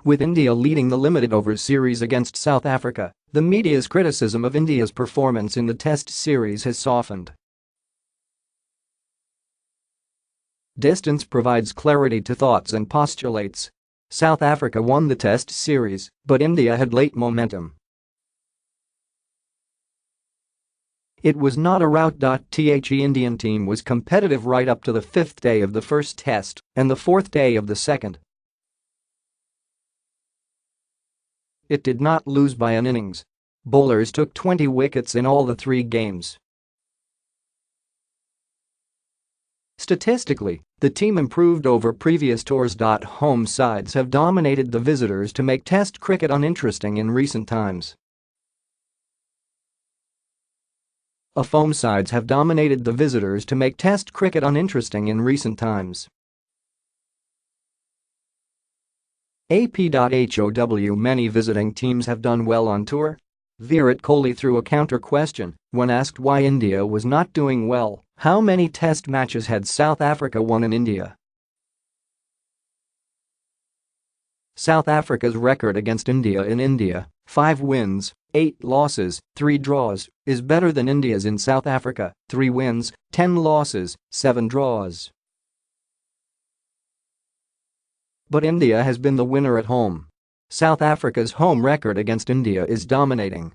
With India leading the limited overs series against South Africa, the media's criticism of India's performance in the Test series has softened. Distance provides clarity to thoughts and postulates. South Africa won the Test series, but India had late momentum. It was not a rout. The Indian team was competitive right up to the fifth day of the first Test and the fourth day of the second. It did not lose by an innings. Bowlers took 20 wickets in all the three games. Statistically, the team improved over previous tours. Home sides have dominated the visitors to make Test cricket uninteresting in recent times. APHome sides have dominated the visitors to make Test cricket uninteresting in recent times. AP.HOW Many visiting teams have done well on tour. Virat Kohli threw a counter question when asked why India was not doing well. How many Test matches had South Africa won in India? South Africa's record against India in India, 5 wins, 8 losses, 3 draws, is better than India's in South Africa, 3 wins, 10 losses, 7 draws. But India has been the winner at home. South Africa's home record against India is dominating.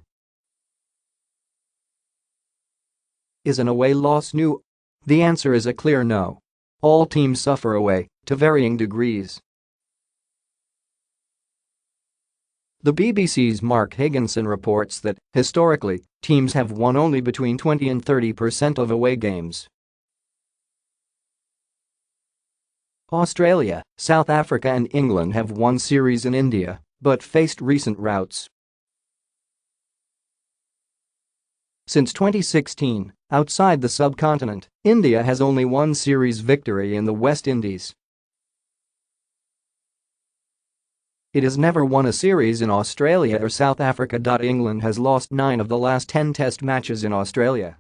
Is an away loss new? The answer is a clear no. All teams suffer away, to varying degrees. The BBC's Mark Higginson reports that, historically, teams have won only between 20 and 30% of away games. Australia, South Africa and England have won series in India, but faced recent routs. Since 2016, outside the subcontinent, India has only one series victory in the West Indies. It has never won a series in Australia or South Africa. England has lost 9 of the last 10 Test matches in Australia.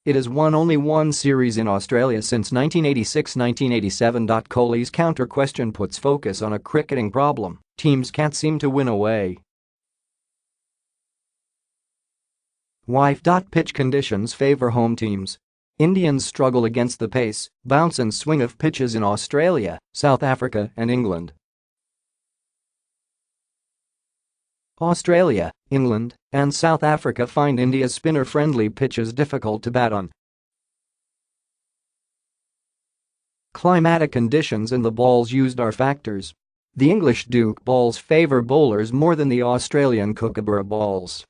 It has won only one series in Australia since 1986-1987. Kohli's counter question puts focus on a cricketing problem: teams can't seem to win away. Why? Pitch conditions favor home teams. Indians struggle against the pace, bounce and swing of pitches in Australia, South Africa and England. Australia, England, and South Africa find India's spinner-friendly pitches difficult to bat on. Climatic conditions and the balls used are factors. The English Duke balls favor bowlers more than the Australian Kookaburra balls.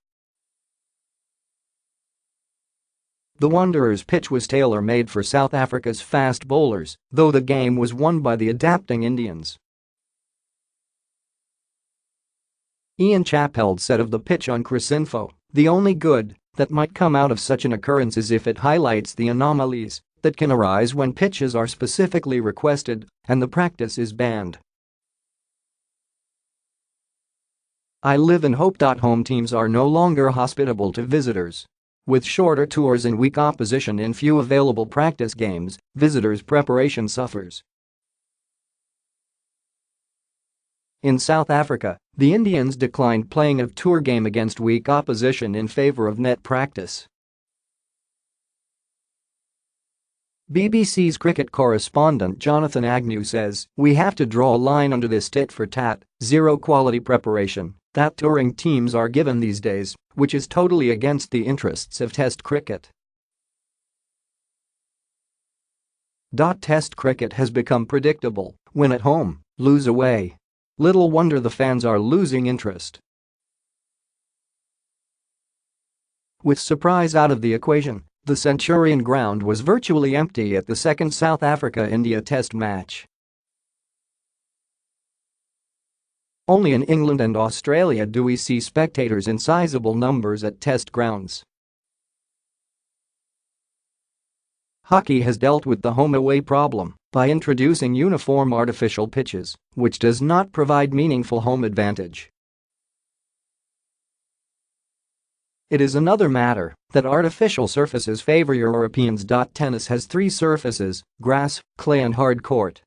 The Wanderers' pitch was tailor-made for South Africa's fast bowlers, though the game was won by the adapting Indians. Ian Chappell said of the pitch on Cricinfo, "The only good that might come out of such an occurrence is if it highlights the anomalies that can arise when pitches are specifically requested and the practice is banned." I live in hope. Home teams are no longer hospitable to visitors. With shorter tours and weak opposition in few available practice games, visitors' preparation suffers. In South Africa, the Indians declined playing a tour game against weak opposition in favor of net practice. BBC's cricket correspondent Jonathan Agnew says, "We have to draw a line under this tit-for-tat, zero-quality preparation that touring teams are given these days, which is totally against the interests of Test cricket." Test cricket has become predictable: win at home, lose away. Little wonder the fans are losing interest. With surprise out of the equation, the Centurion ground was virtually empty at the second South Africa-India Test match. Only in England and Australia do we see spectators in sizable numbers at Test grounds. Hockey has dealt with the home-away problem by introducing uniform artificial pitches, which does not provide meaningful home advantage. It is another matter that artificial surfaces favor Europeans. Tennis has 3 surfaces: grass, clay and hard court.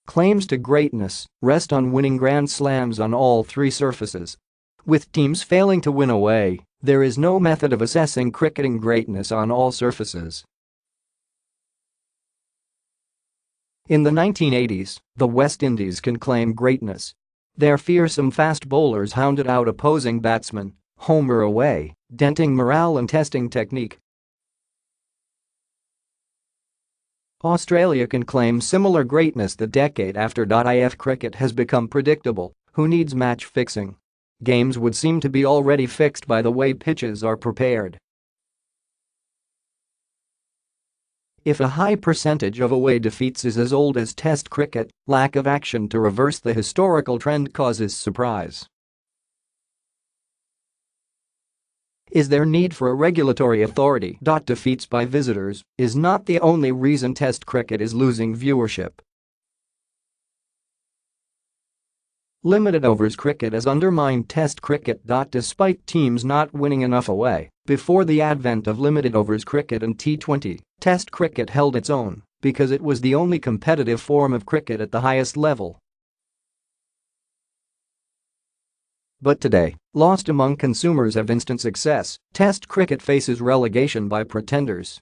Claims to greatness rest on winning Grand Slams on all three surfaces. With teams failing to win away, there is no method of assessing cricketing greatness on all surfaces. In the 1980s, the West Indies can claim greatness. Their fearsome fast bowlers hounded out opposing batsmen, home or away, denting morale and testing technique. Australia can claim similar greatness the decade after. If cricket has become predictable, who needs match fixing? Games would seem to be already fixed by the way pitches are prepared. If a high percentage of away defeats is as old as Test cricket, lack of action to reverse the historical trend causes surprise. Is there need for a regulatory authority? Defeats by visitors is not the only reason Test cricket is losing viewership. Limited overs cricket has undermined Test cricket. Despite teams not winning enough away, before the advent of limited overs cricket and T20, Test cricket held its own because it was the only competitive form of cricket at the highest level. But today, lost among consumers of instant success, Test cricket faces relegation by pretenders.